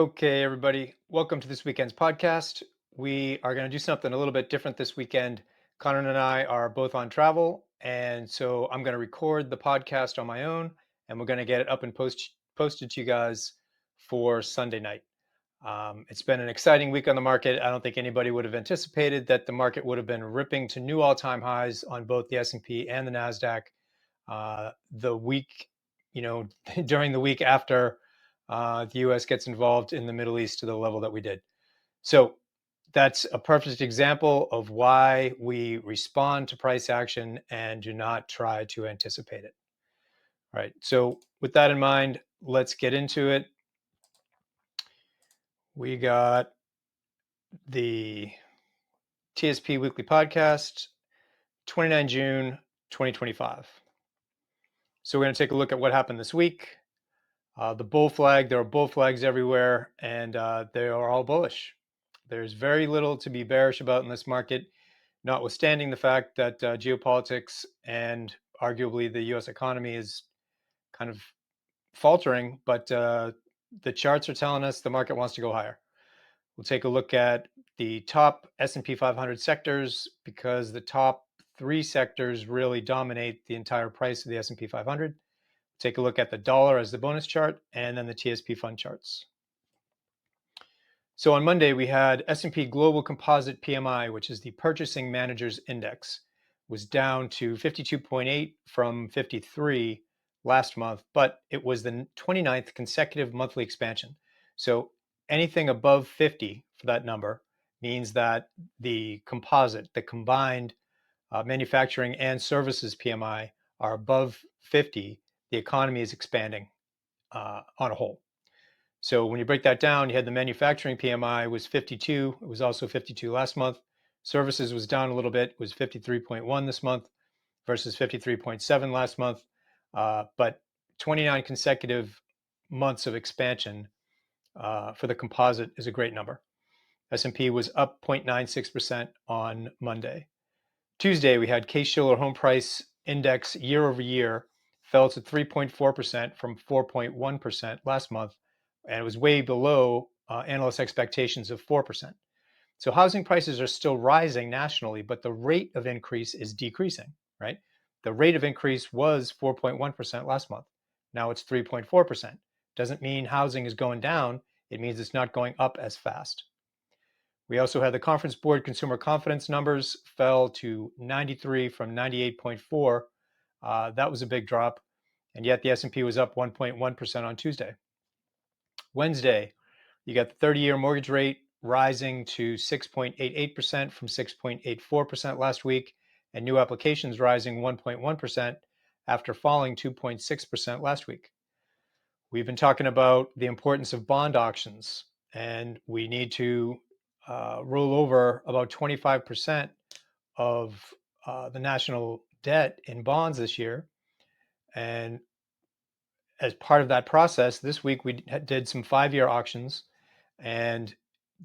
Okay, everybody, welcome to this weekend's podcast. We are going to do something a little bit different this weekend. Connor and I are both on travel, and so I'm going to record the podcast on my own, and we're going to get it up and posted to you guys for Sunday night. It's been an exciting week on the market. I don't think anybody would have anticipated that the market would have been ripping to new all-time highs on both the S&P and the Nasdaq the week, during the week after the U.S. gets involved in the Middle East to the level that we did. So that's a perfect example of why we respond to price action and do not try to anticipate it. All right. So with that in mind, let's get into it. We got the TSP Weekly Podcast, 29 June 2025. So we're going to take a look at what happened this week. The bull flag, there are bull flags everywhere, and they are all bullish. There's very little to be bearish about in this market, notwithstanding the fact that geopolitics and arguably the US economy is kind of faltering, but the charts are telling us the market wants to go higher. We'll take a look at the top S&P 500 sectors because the top three sectors really dominate the entire price of the S&P 500. Take a look at the dollar as the bonus chart and then the TSP fund charts. So on Monday, we had S&P Global Composite PMI, which is the Purchasing Managers Index, was down to 52.8 from 53 last month, but it was the 29th consecutive monthly expansion. So anything above 50 for that number means that the composite, the combined manufacturing and services PMI are above 50. The economy is expanding on a whole. So when you break that down, you had the manufacturing PMI was 52. It was also 52 last month. Services was down a little bit, was 53.1 this month versus 53.7 last month. But 29 consecutive months of expansion for the composite is a great number. S&P was up 0.96% on Monday. Tuesday, we had Case-Shiller Home Price Index year over year fell to 3.4% from 4.1% last month, and it was way below analyst expectations of 4%. So housing prices are still rising nationally, but the rate of increase is decreasing, right? The rate of increase was 4.1% last month. Now it's 3.4%. Doesn't mean housing is going down. It means it's not going up as fast. We also had the Conference Board consumer confidence numbers fell to 93 from 98.4. That was a big drop, and yet the S&P was up 1.1% on Tuesday. Wednesday, you got the 30-year mortgage rate rising to 6.88% from 6.84% last week, and new applications rising 1.1% after falling 2.6% last week. We've been talking about the importance of bond auctions, and we need to roll over about 25% of the national debt in bonds this year. And as part of that process, this week we did some 5-year auctions, and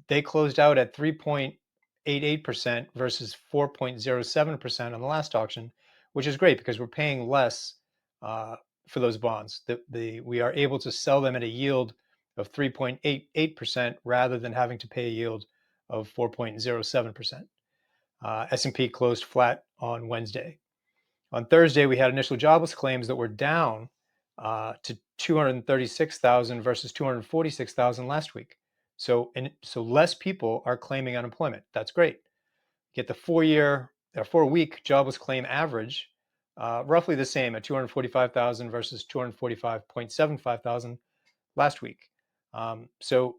they closed out at 3.88% versus 4.07% on the last auction, which is great because we're paying less for those bonds. We are able to sell them at a yield of 3.88% rather than having to pay a yield of 4.07%. S&P closed flat on Wednesday. On Thursday, we had initial jobless claims that were down to 236,000 versus 246,000 last week. So less people are claiming unemployment. That's great. Get the 4-week jobless claim average roughly the same at 245,000 versus 245.75 thousand last week. So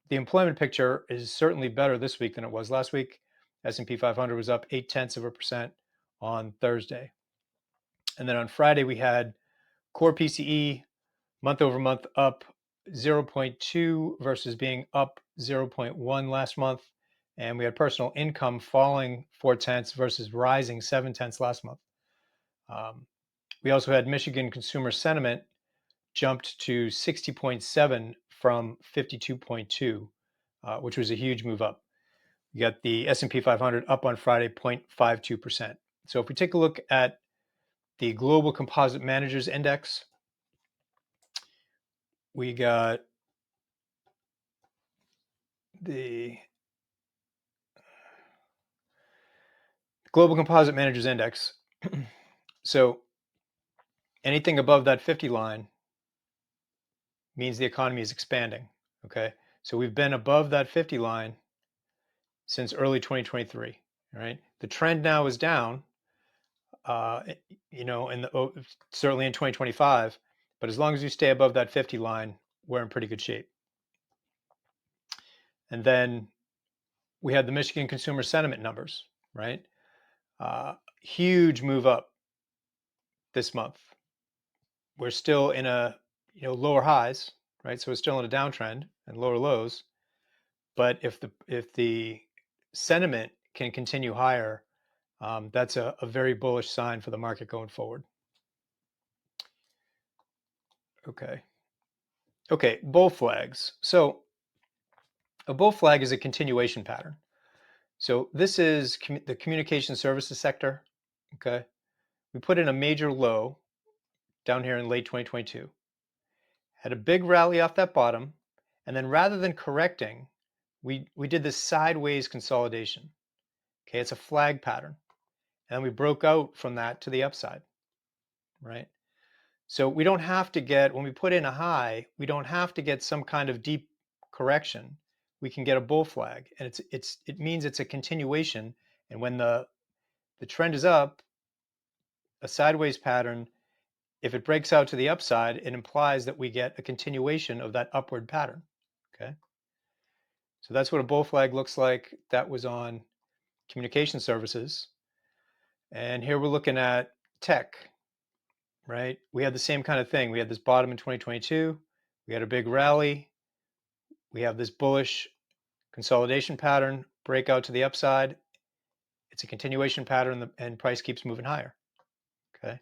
the employment picture is certainly better this week than it was last week. S&P 500 was up 0.8% on Thursday. And then on Friday, we had core PCE month over month up 0.2 versus being up 0.1 last month. And we had personal income falling 0.4 versus rising 0.7 last month. We also had Michigan consumer sentiment jumped to 60.7 from 52.2, which was a huge move up. You got the S&P 500 up on Friday 0.52%. So if we take a look at the Global Composite Managers Index, we got the Global Composite Managers Index. So anything above that 50 line means the economy is expanding. Okay. So we've been above that 50 line since early 2023. Right. The trend now is down, uh, certainly in 2025. But as long as you stay above that 50 line, we're in pretty good shape. And then we had the Michigan consumer sentiment numbers, right? Huge move up this month. We're still in a lower highs, right? So we're still in a downtrend and lower lows. But if the sentiment can continue higher, that's a very bullish sign for the market going forward. Okay. Okay, bull flags. So a bull flag is a continuation pattern. So this is the communication services sector. Okay. We put in a major low down here in late 2022, had a big rally off that bottom, and then rather than correcting, we did this sideways consolidation. Okay, it's a flag pattern. And then we broke out from that to the upside, right? So we don't have to get, when we put in a high, we don't have to get some kind of deep correction. We can get a bull flag, and it means it's a continuation. And when the trend is up, a sideways pattern, if it breaks out to the upside, it implies that we get a continuation of that upward pattern. Okay. So that's what a bull flag looks like. That was on communication services. And here we're looking at tech, right? We had the same kind of thing. We had this bottom in 2022. We had a big rally. We have this bullish consolidation pattern, breakout to the upside. It's a continuation pattern, and price keeps moving higher. Okay.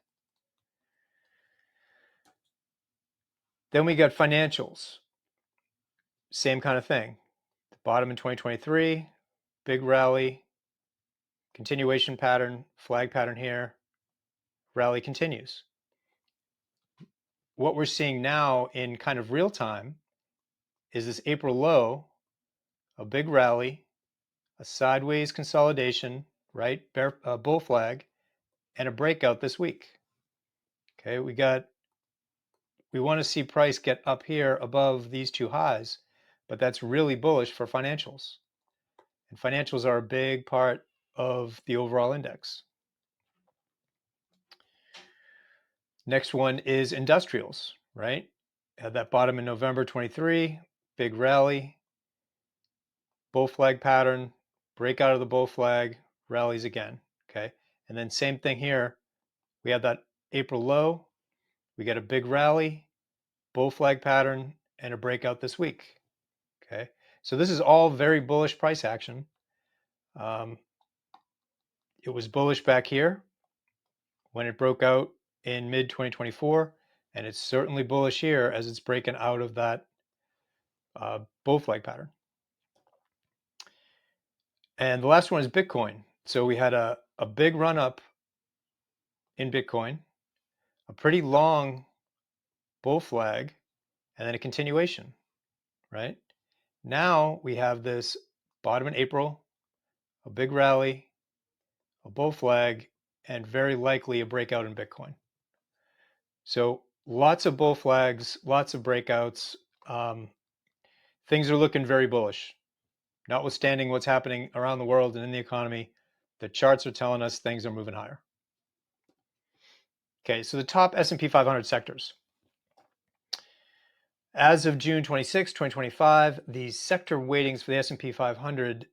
Then we got financials. Same kind of thing. The bottom in 2023, big rally, continuation pattern, flag pattern here, rally continues. What we're seeing now in kind of real time is this April low, a big rally, a sideways consolidation, right? Bull flag, and a breakout this week. Okay, we want to see price get up here above these two highs, but that's really bullish for financials. And financials are a big part of the overall index. Next one is industrials, right? Had that bottom in November 23, big rally, bull flag pattern, break out of the bull flag, rallies again, okay? And then same thing here. We have that April low, we get a big rally, bull flag pattern, and a breakout this week, okay? So this is all very bullish price action. It was bullish back here when it broke out in mid 2024, and it's certainly bullish here as it's breaking out of that bull flag pattern. And the last one is Bitcoin. So we had a big run up in Bitcoin, a pretty long bull flag, and then a continuation, right? Now we have this bottom in April, a big rally, a bull flag, and very likely a breakout in Bitcoin. So lots of bull flags, lots of breakouts. Things are looking very bullish. Notwithstanding what's happening around the world and in the economy, the charts are telling us things are moving higher. Okay, so the top S&P 500 sectors. As of June 26, 2025, the sector weightings for the S&P 500,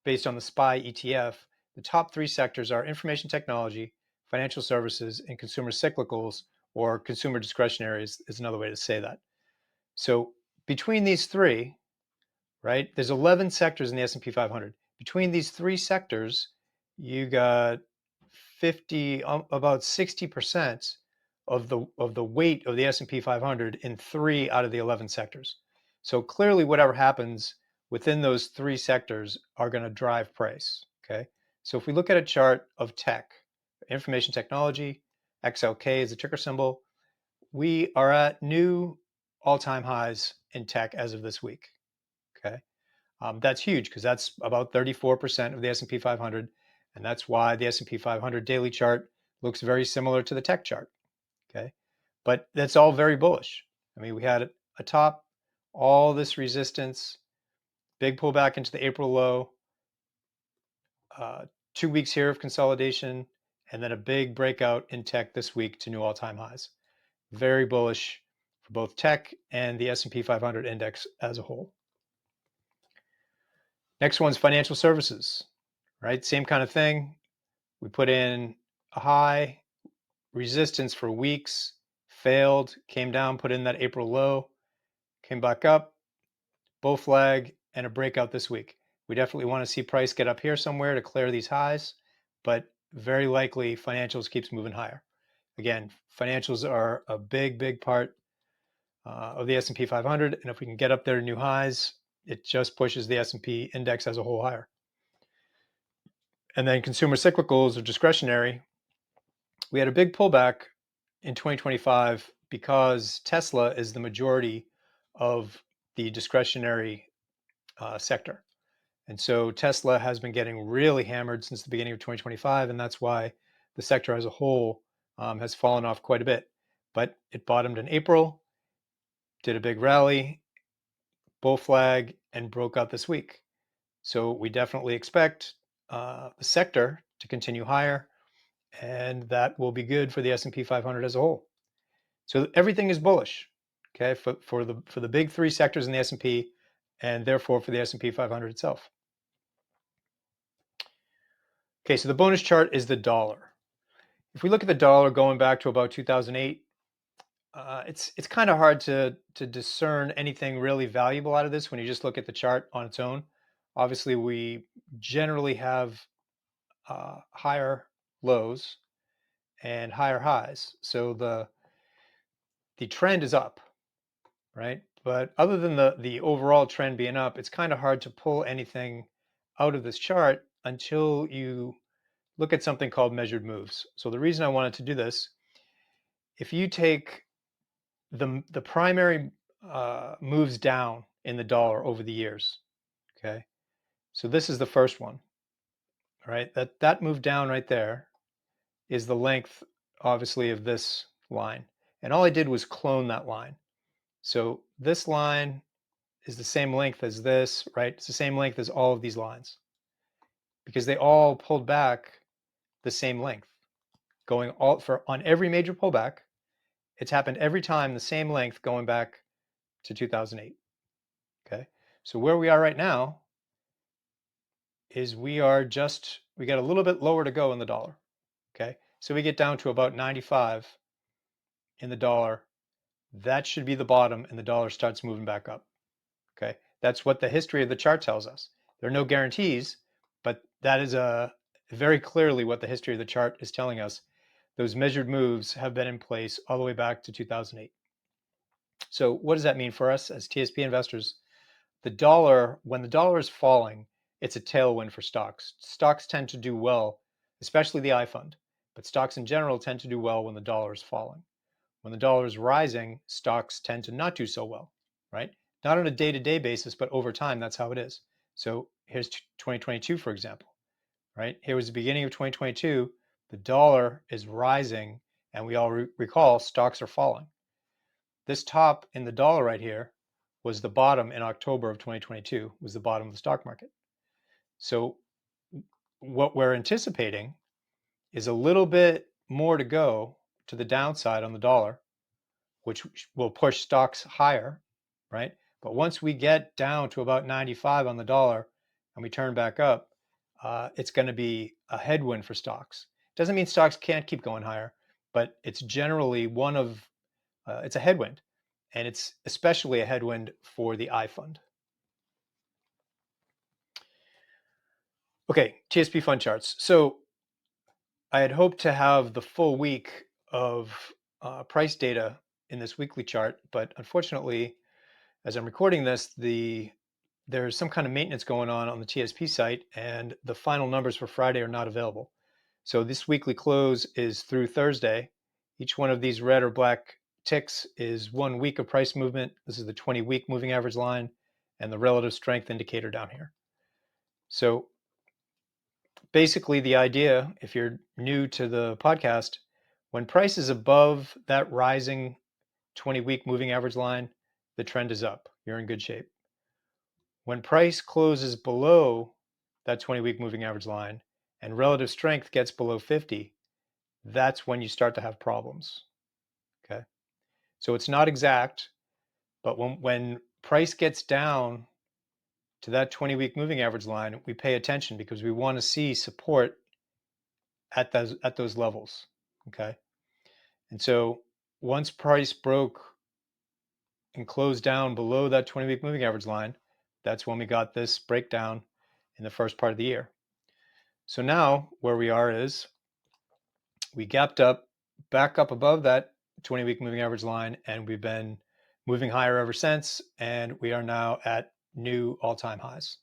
based on the SPY ETF, the top three sectors are information technology, financial services, and consumer cyclicals, or consumer discretionary is another way to say that. So between these three, right, there's 11 sectors in the S&P 500. Between these three sectors, you got about 60% of the weight of the S&P 500 in 3 out of the 11 sectors. So clearly whatever happens within those 3 sectors are going to drive price, okay? So if we look at a chart of tech, information technology, XLK is the ticker symbol, we are at new all-time highs in tech as of this week, okay? That's huge because that's about 34% of the S&P 500, and that's why the S&P 500 daily chart looks very similar to the tech chart. Okay, but that's all very bullish. I mean, we had a top, all this resistance, big pullback into the April low, 2 weeks here of consolidation, and then a big breakout in tech this week to new all-time highs. Very bullish for both tech and the S&P 500 index as a whole. Next one's financial services, right? Same kind of thing. We put in a high, resistance for weeks, failed, came down, put in that April low, came back up, bull flag, and a breakout this week. We definitely want to see price get up here somewhere to clear these highs, but very likely financials keeps moving higher. Again, financials are a big part of the S&P 500, and if we can get up there to new highs, it just pushes the S&P index as a whole higher. And then consumer cyclicals or discretionary, we had a big pullback in 2025 because Tesla is the majority of the discretionary sector. And so Tesla has been getting really hammered since the beginning of 2025, and that's why the sector as a whole has fallen off quite a bit. But it bottomed in April, did a big rally, bull flag, and broke out this week. So we definitely expect the sector to continue higher, and that will be good for the S&P 500 as a whole. So everything is bullish, okay, for the big three sectors in the S&P, and therefore for the S&P 500 itself. Okay, so the bonus chart is the dollar. If we look at the dollar going back to about 2008, it's kind of hard to discern anything really valuable out of this when you just look at the chart on its own. Obviously, we generally have higher lows and higher highs, so the trend is up, right? But other than the overall trend being up, it's kind of hard to pull anything out of this chart until you look at something called measured moves. So the reason I wanted to do this, if you take the primary moves down in the dollar over the years, okay? So this is the first one, right? That move down right there is the length, obviously, of this line. And all I did was clone that line. So this line is the same length as this, right? It's the same length as all of these lines because they all pulled back the same length. Going all for on every major pullback, it's happened every time the same length going back to 2008. Okay, so where we are right now is we got a little bit lower to go in the dollar. Okay, so we get down to about 95 in the dollar. That should be the bottom, and the dollar starts moving back up. Okay, that's what the history of the chart tells us. There are no guarantees, but that is very clearly what the history of the chart is telling us. Those measured moves have been in place all the way back to 2008. So what does that mean for us as TSP investors? The dollar, when the dollar is falling, it's a tailwind for stocks. Stocks tend to do well, especially the I fund, but stocks in general tend to do well when the dollar is falling. When the dollar is rising, stocks tend to not do so well, right? Not on a day-to-day basis, but over time, that's how it is. So here's 2022, for example, right? Here was the beginning of 2022. The dollar is rising, and we all recall stocks are falling. This top in the dollar right here was the bottom in October of 2022, was the bottom of the stock market. So what we're anticipating is a little bit more to go to the downside on the dollar, which will push stocks higher, right? But once we get down to about 95 on the dollar and we turn back up, it's going to be a headwind for stocks. Doesn't mean stocks can't keep going higher, but it's generally it's a headwind. And it's especially a headwind for the I fund. Okay, TSP fund charts. So I had hoped to have the full week of price data in this weekly chart, but unfortunately, as I'm recording this, there's some kind of maintenance going on the TSP site, and the final numbers for Friday are not available. So this weekly close is through Thursday. Each one of these red or black ticks is 1 week of price movement. This is the 20-week moving average line, and the relative strength indicator down here. So basically the idea, if you're new to the podcast, when price is above that rising 20-week moving average line, the trend is up. You're in good shape. When price closes below that 20-week moving average line and relative strength gets below 50, that's when you start to have problems. Okay. So it's not exact, but when price gets down to that 20-week moving average line, we pay attention because we want to see support at those levels. Okay. And so once price broke and closed down below that 20-week moving average line, that's when we got this breakdown in the first part of the year. So now where we are is we gapped up, back up above that 20-week moving average line, and we've been moving higher ever since, and we are now at new all-time highs.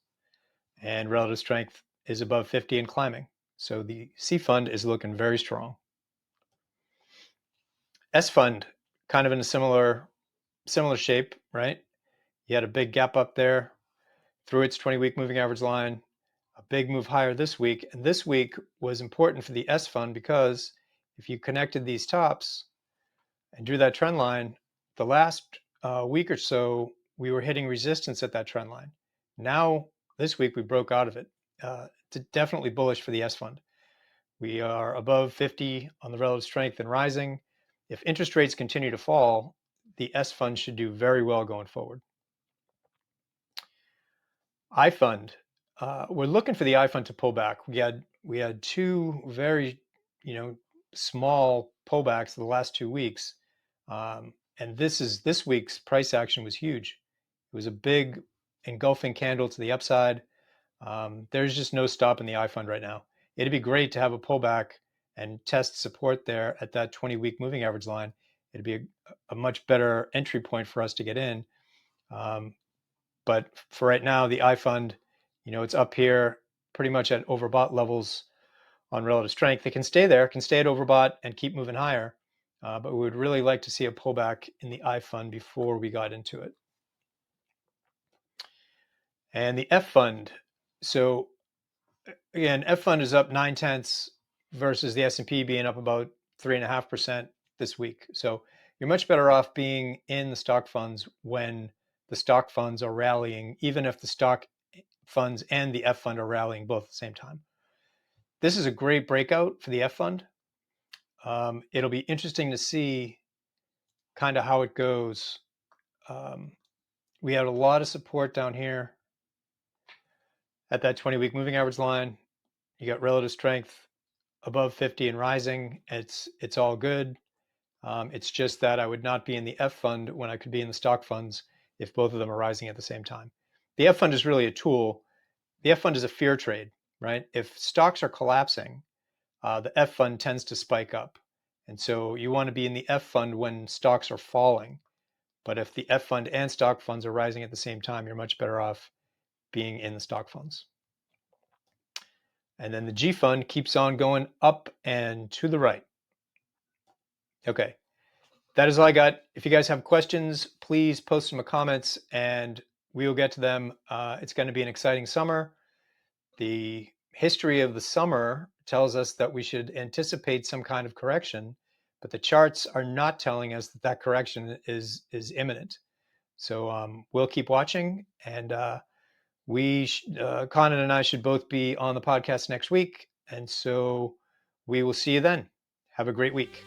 And relative strength is above 50 and climbing. So the C fund is looking very strong. S fund, kind of in a similar shape, right? You had a big gap up there through its 20-week moving average line, a big move higher this week. And this week was important for the S fund because if you connected these tops and drew that trend line, the last week or so, we were hitting resistance at that trend line. Now, this week, we broke out of it. It's definitely bullish for the S fund. We are above 50 on the relative strength and rising. If interest rates continue to fall, the S fund should do very well going forward. I fund, we're looking for the I fund to pull back. We had two very, small pullbacks the last 2 weeks, and this week's price action was huge. It was a big engulfing candle to the upside. There's just no stop in the I fund right now. It'd be great to have a pullback and test support there at that 20-week moving average line. It'd be a much better entry point for us to get in. But for right now, the I fund, it's up here pretty much at overbought levels on relative strength. It can stay there, can stay at overbought and keep moving higher. But we would really like to see a pullback in the I fund before we got into it. And the F fund. So again, F fund is up 0.9 versus the S&P being up about 3.5% this week. So you're much better off being in the stock funds when the stock funds are rallying, even if the stock funds and the F fund are rallying both at the same time. This is a great breakout for the F fund. It'll be interesting to see kind of how it goes. We had a lot of support down here at that 20-week moving average line. You got relative strength above 50 and rising. It's all good. It's just that I would not be in the F fund when I could be in the stock funds if both of them are rising at the same time. The F fund is really a tool. The F fund is a fear trade, right? If stocks are collapsing, the F fund tends to spike up. And so you want to be in the F fund when stocks are falling. But if the F fund and stock funds are rising at the same time, you're much better off being in the stock funds. And then the G fund keeps on going up and to the right. Okay, that is all I got. If you guys have questions, please post them in the comments and we will get to them. It's going to be an exciting summer. The history of the summer tells us that we should anticipate some kind of correction, but the charts are not telling us that that correction is imminent. So we'll keep watching, and Conan and I should both be on the podcast next week, and so we will see you then. Have a great week.